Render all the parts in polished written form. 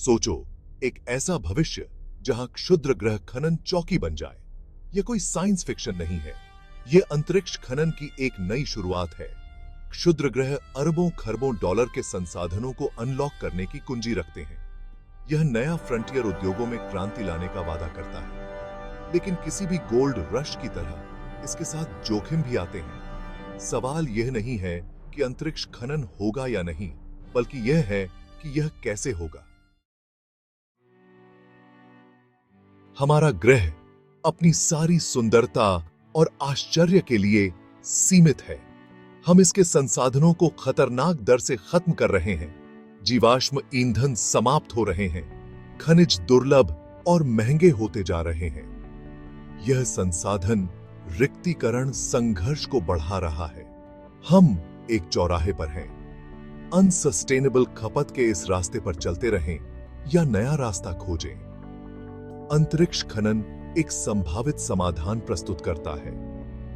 सोचो, एक ऐसा भविष्य जहां क्षुद्र ग्रह खनन चौकी बन जाए। यह कोई साइंस फिक्शन नहीं है, यह अंतरिक्ष खनन की एक नई शुरुआत है। क्षुद्र ग्रह अरबों खरबों डॉलर के संसाधनों को अनलॉक करने की कुंजी रखते हैं। यह नया फ्रंटियर उद्योगों में क्रांति लाने का वादा करता है, लेकिन किसी भी गोल्ड रश की तरह इसके साथ जोखिम भी आते हैं। सवाल यह नहीं है कि अंतरिक्ष खनन होगा या नहीं, बल्कि यह है कि यह कैसे होगा। हमारा ग्रह अपनी सारी सुंदरता और आश्चर्य के लिए सीमित है। हम इसके संसाधनों को खतरनाक दर से खत्म कर रहे हैं। जीवाश्म ईंधन समाप्त हो रहे हैं, खनिज दुर्लभ और महंगे होते जा रहे हैं। यह संसाधन रिक्तीकरण संघर्ष को बढ़ा रहा है। हम एक चौराहे पर हैं। अनसस्टेनेबल खपत के इस रास्ते पर चलते रहें या नया रास्ता खोजें। अंतरिक्ष खनन एक संभावित समाधान प्रस्तुत करता है।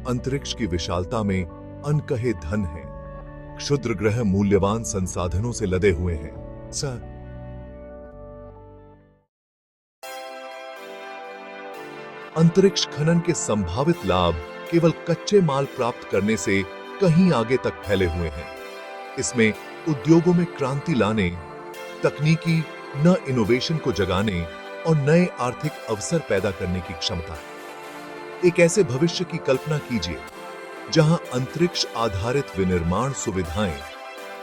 अंतरिक्ष की विशालता में अनकहे धन है। क्षुद्र ग्रह मूल्यवान संसाधनों से लदे हुए हैं। सर, अंतरिक्ष खनन के संभावित लाभ केवल कच्चे माल प्राप्त करने से कहीं आगे तक फैले हुए हैं। इसमें उद्योगों में क्रांति लाने, तकनीकी न इनोवेशन को जगाने और नए आर्थिक अवसर पैदा करने की क्षमता है। एक ऐसे भविष्य की कल्पना कीजिए जहां अंतरिक्ष आधारित विनिर्माण सुविधाएं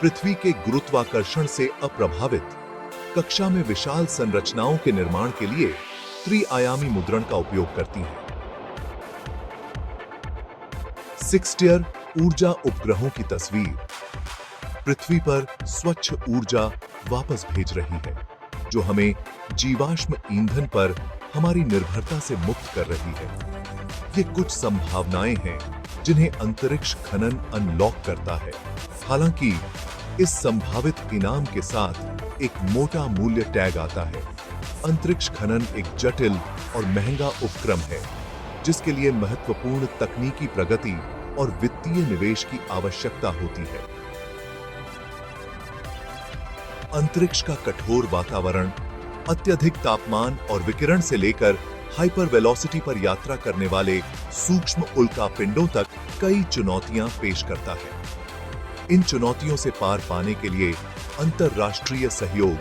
पृथ्वी के गुरुत्वाकर्षण से अप्रभावित कक्षा में विशाल संरचनाओं के निर्माण के लिए त्रिआयामी मुद्रण का उपयोग करती हैं। 6 टियर ऊर्जा उपग्रहों की तस्वीर पृथ्वी पर स्वच्छ ऊर्जा वापस भेज रही है, जो हमें जीवाश्म ईंधन पर हमारी निर्भरता से मुक्त कर रही है। ये कुछ संभावनाएं हैं जिन्हें अंतरिक्ष खनन अनलॉक करता है। हालांकि इस संभावित इनाम के साथ एक मोटा मूल्य टैग आता है। अंतरिक्ष खनन एक जटिल और महंगा उपक्रम है, जिसके लिए महत्वपूर्ण तकनीकी प्रगति और वित्तीय निवेश की आवश्यकता होती है। अंतरिक्ष का कठोर वातावरण अत्यधिक तापमान और विकिरण से लेकर हाइपर वेलोसिटी पर यात्रा करने वाले सूक्ष्म उल्कापिंडों तक कई चुनौतियां पेश करता है। इन चुनौतियों से पार पाने के लिए अंतरराष्ट्रीय सहयोग,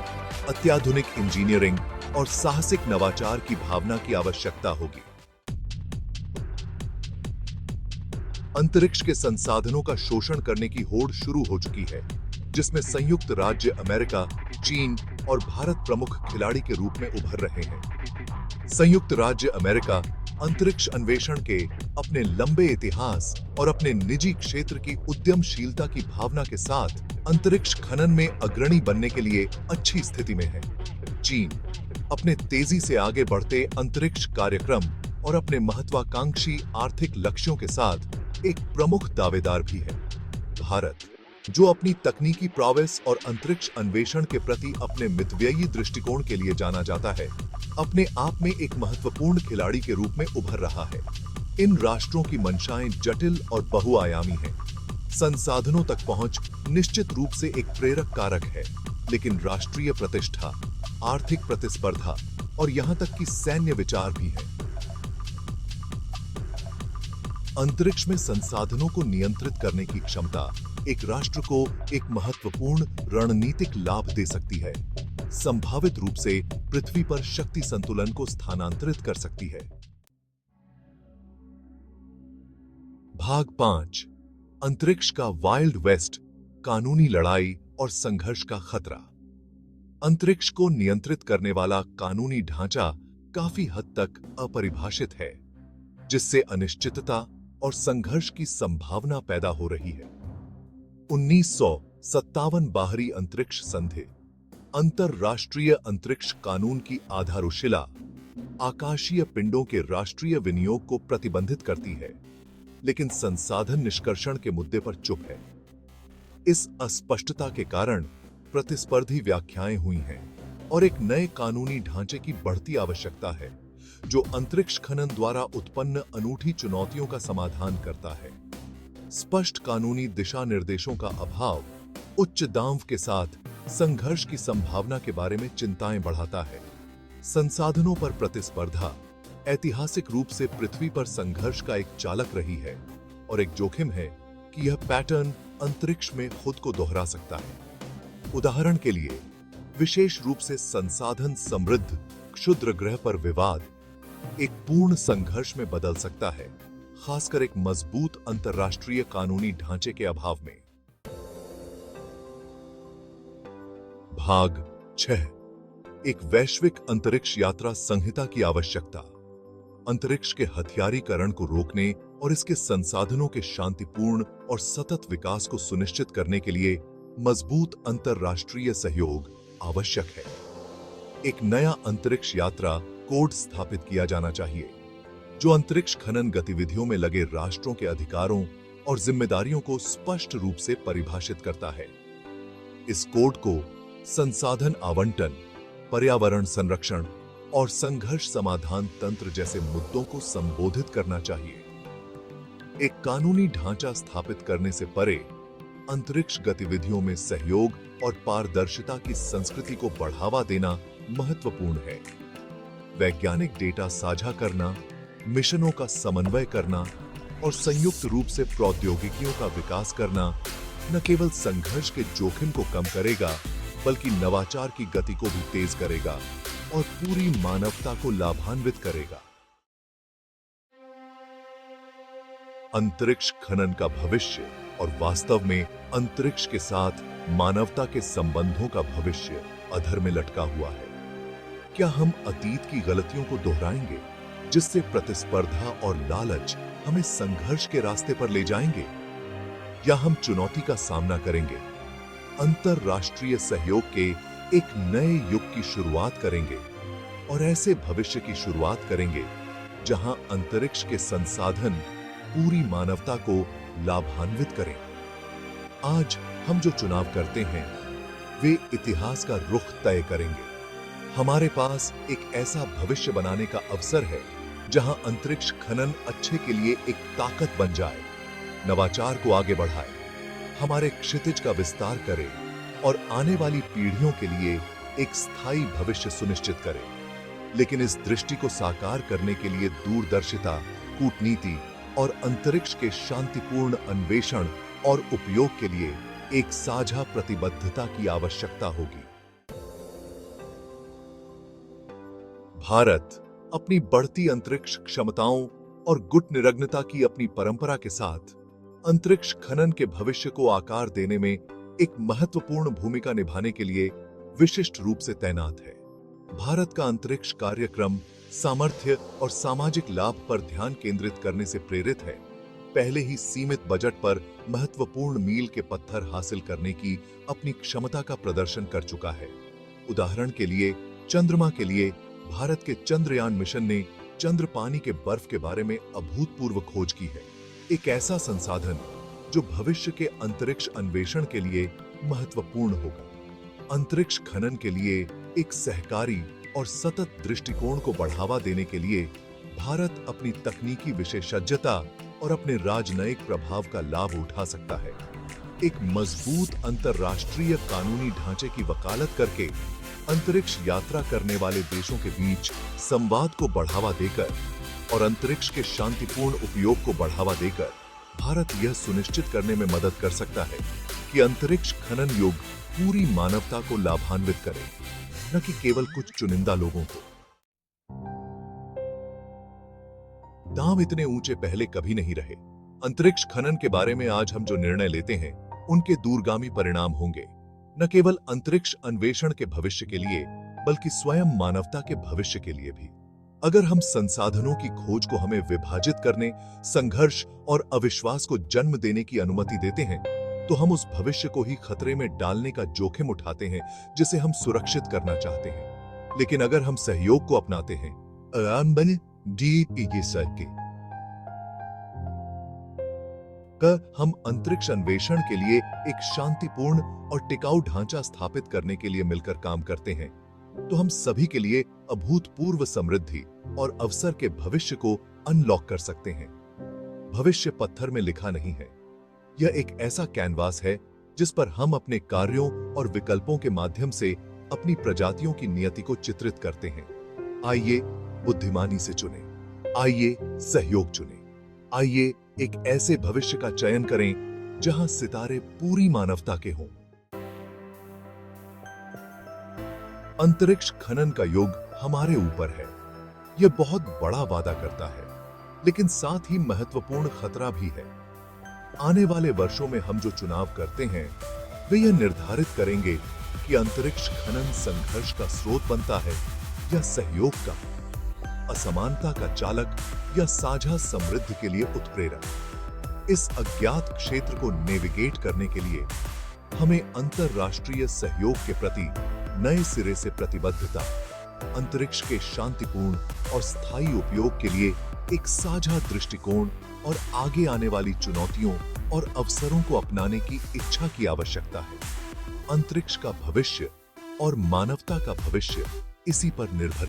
अत्याधुनिक इंजीनियरिंग और साहसिक नवाचार की भावना की आवश्यकता होगी। अंतरिक्ष के संसाधनों का शोषण करने की होड़ शुरू हो चुकी है, जिसमें संयुक्त राज्य अमेरिका, चीन और भारत प्रमुख खिलाड़ी के रूप में उभर रहे हैं। संयुक्त राज्य अमेरिका अंतरिक्ष अन्वेषण के अपने लंबे इतिहास और अपने निजी क्षेत्र की उद्यमशीलता की भावना के साथ अंतरिक्ष खनन में अग्रणी बनने के लिए अच्छी स्थिति में है। चीन अपने तेजी से आगे बढ़ते अंतरिक्ष कार्यक्रम और अपने महत्वाकांक्षी आर्थिक लक्ष्यों के साथ एक प्रमुख दावेदार भी है। भारत, जो अपनी तकनीकी प्रॉवेस और अंतरिक्ष अन्वेषण के प्रति अपने मितव्ययी दृष्टिकोण के लिए जाना जाता है, अपने आप में एक महत्वपूर्ण खिलाड़ी के रूप में उभर रहा है। इन राष्ट्रों की मंशाएं जटिल और बहुआयामी हैं। संसाधनों तक पहुंच निश्चित रूप से एक प्रेरक कारक है, लेकिन राष्ट्रीय प्रतिष्ठा, आर्थिक प्रतिस्पर्धा और यहां तक कि सैन्य विचार भी है। अंतरिक्ष में संसाधनों को नियंत्रित करने की क्षमता एक राष्ट्र को एक महत्वपूर्ण रणनीतिक लाभ दे सकती है। संभावित रूप से पृथ्वी पर शक्ति संतुलन को स्थानांतरित कर सकती है। भाग 5, अंतरिक्ष का वाइल्ड वेस्ट, कानूनी लड़ाई और संघर्ष का खतरा। अंतरिक्ष को नियंत्रित करने वाला कानूनी ढांचा काफी हद तक अपरिभाषित है, जिससे अनिश्चितता और संघर्ष की संभावना पैदा हो रही है। 1957 बाहरी अंतरिक्ष संधि अंतरराष्ट्रीय अंतरिक्ष कानून की आधारशिला आकाशीय पिंडों के राष्ट्रीय विनियोग को प्रतिबंधित करती है, लेकिन संसाधन निष्कर्षण के मुद्दे पर चुप है। इस अस्पष्टता के कारण प्रतिस्पर्धी व्याख्याएं हुई हैं और एक नए कानूनी ढांचे की बढ़ती आवश्यकता है, जो अंतरिक्ष खनन द्वारा उत्पन्न अनूठी चुनौतियों का समाधान करता है। स्पष्ट कानूनी दिशा निर्देशों का अभाव, उच्च दांव के साथ संघर्ष की संभावना के बारे में चिंताएं बढ़ाता है। संसाधनों पर प्रतिस्पर्धा ऐतिहासिक रूप से पृथ्वी पर संघर्ष का एक चालक रही है और एक जोखिम है कि यह पैटर्न अंतरिक्ष में खुद को दोहरा सकता है। उदाहरण के लिए, विशेष रूप से संसाधन समृद्ध क्षुद्र ग्रह पर विवाद एक पूर्ण संघर्ष में बदल सकता है, खासकर एक मजबूत अंतर्राष्ट्रीय कानूनी ढांचे के अभाव में। भाग 6, एक वैश्विक अंतरिक्ष यात्रा संहिता की आवश्यकता। अंतरिक्ष के हथियारीकरण को रोकने और इसके संसाधनों के शांतिपूर्ण और सतत विकास को सुनिश्चित करने के लिए मजबूत अंतर्राष्ट्रीय सहयोग आवश्यक है। एक नया अंतरिक्ष यात्रा कोड स्थापित किया जाना चाहिए, जो अंतरिक्ष खनन गतिविधियों में लगे राष्ट्रों के अधिकारों और जिम्मेदारियों को स्पष्ट रूप से परिभाषित करता है। इस कोड को संसाधन आवंटन, पर्यावरण संरक्षण और संघर्ष समाधान तंत्र जैसे मुद्दों को संबोधित करना चाहिए। एक कानूनी ढांचा स्थापित करने से परे, अंतरिक्ष गतिविधियों में सहयोग और पारदर्शिता की संस्कृति को बढ़ावा देना महत्वपूर्ण है। वैज्ञानिक डेटा साझा करना, मिशनों का समन्वय करना और संयुक्त रूप से प्रौद्योगिकियों का विकास करना न केवल संघर्ष के जोखिम को कम करेगा, बल्कि नवाचार की गति को भी तेज करेगा और पूरी मानवता को लाभान्वित करेगा। अंतरिक्ष खनन का भविष्य और वास्तव में अंतरिक्ष के साथ मानवता के संबंधों का भविष्य अधर में लटका हुआ है। क्या हम अतीत की गलतियों को दोहराएंगे, जिससे प्रतिस्पर्धा और लालच हमें संघर्ष के रास्ते पर ले जाएंगे, या हम चुनौती का सामना करेंगे, अंतरराष्ट्रीय सहयोग के एक नए युग की शुरुआत करेंगे और ऐसे भविष्य की शुरुआत करेंगे जहां अंतरिक्ष के संसाधन पूरी मानवता को लाभान्वित करें। आज हम जो चुनाव करते हैं, वे इतिहास का रुख तय करेंगे। हमारे पास एक ऐसा भविष्य बनाने का अवसर है जहां अंतरिक्ष खनन अच्छे के लिए एक ताकत बन जाए, नवाचार को आगे बढ़ाए, हमारे क्षितिज का विस्तार करे और आने वाली पीढ़ियों के लिए एक स्थायी भविष्य सुनिश्चित करे। लेकिन इस दृष्टि को साकार करने के लिए दूरदर्शिता, कूटनीति और अंतरिक्ष के शांतिपूर्ण अन्वेषण और उपयोग के लिए एक साझा प्रतिबद्धता की आवश्यकता होगी। भारत अपनी बढ़ती अंतरिक्ष क्षमताओं और गुट निरग्नता की अपनी परंपरा के साथ अंतरिक्ष खनन के भविष्य को आकार देने में एक महत्वपूर्ण भूमिका निभाने के लिए विशिष्ट रूप से तैनात है। भारत का अंतरिक्ष कार्यक्रम सामर्थ्य और सामाजिक लाभ पर ध्यान केंद्रित करने से प्रेरित है। पहले ही सीमित बजट पर महत्वपूर्ण मील के पत्थर हासिल करने की अपनी क्षमता का प्रदर्शन कर चुका है। उदाहरण के लिए, चंद्रमा के लिए भारत के चंद्रयान मिशन ने चंद्रपानी के बर्फ के बारे में अभूतपूर्व खोज की है, एक ऐसा संसाधन जो भविष्य के अंतरिक्ष अन्वेषण के लिए महत्वपूर्ण होगा। अंतरिक्ष खनन के लिए एक सहकारी और सतत दृष्टिकोण को बढ़ावा देने के लिए भारत अपनी तकनीकी विशेषज्ञता और अपने राजनयिक प्रभाव का लाभ उठा सकता है। एक मजबूत अंतर्राष्ट्रीय कानूनी ढांचे की वकालत करके अंतरिक्ष यात्रा करने वाले देशों के बीच संवाद को बढ़ावा देकर और अंतरिक्ष के शांतिपूर्ण उपयोग को बढ़ावा देकर भारत यह सुनिश्चित करने में मदद कर सकता है कि अंतरिक्ष खनन युग पूरी मानवता को लाभान्वित करे, न कि केवल कुछ चुनिंदा लोगों को। दाम इतने ऊंचे पहले कभी नहीं रहे। अंतरिक्ष खनन के बारे में आज हम जो निर्णय लेते हैं, उनके दूरगामी परिणाम होंगे, न केवल अंतरिक्ष अन्वेषण के भविष्य के लिए, बल्कि स्वयं मानवता के भविष्य के लिए भी। अगर हम संसाधनों की खोज को हमें विभाजित करने, संघर्ष और अविश्वास को जन्म देने की अनुमति देते हैं, तो हम उस भविष्य को ही खतरे में डालने का जोखिम उठाते हैं जिसे हम सुरक्षित करना चाहते हैं। लेकिन अगर हम सहयोग को अपनाते हैं, हम अंतरिक्ष अन्वेषण के लिए एक शांतिपूर्ण और टिकाऊ ढांचा स्थापित करने के लिए मिलकर काम करते हैं, तो हम सभी के लिए अभूतपूर्व समृद्धि और अवसर के भविष्य को अनलॉक कर सकते हैं। भविष्य पत्थर में लिखा नहीं है, यह एक ऐसा कैनवास है जिस पर हम अपने कार्यों और विकल्पों के माध्यम से अपनी प्रजातियों की नियति को चित्रित करते हैं। आइए बुद्धिमानी से चुनें, आइए सहयोग चुनें, आइए एक ऐसे भविष्य का चयन करें जहां सितारे पूरी मानवता के हों। अंतरिक्ष खनन का युग हमारे ऊपर है। यह बहुत बड़ा वादा करता है, लेकिन साथ ही महत्वपूर्ण खतरा भी है। आने वाले वर्षों में हम जो चुनाव करते हैं, वे यह निर्धारित करेंगे कि अंतरिक्ष खनन संघर्ष का स्रोत बनता है या सहयोग का, असमानता का चालक या साझा समृद्धि के लिए उत्प्रेरक। इस अज्ञात क्षेत्र को नेविगेट करने के लिए हमें अंतरराष्ट्रीय सहयोग के प्रति नए सिरे से प्रतिबद्धता, अंतरिक्ष के शांतिपूर्ण और स्थायी उपयोग के लिए एक साझा दृष्टिकोण और आगे आने वाली चुनौतियों और अवसरों को अपनाने की इच्छा की आवश्यकता है। अंतरिक्ष का भविष्य और मानवता का भविष्य इसी पर निर्भर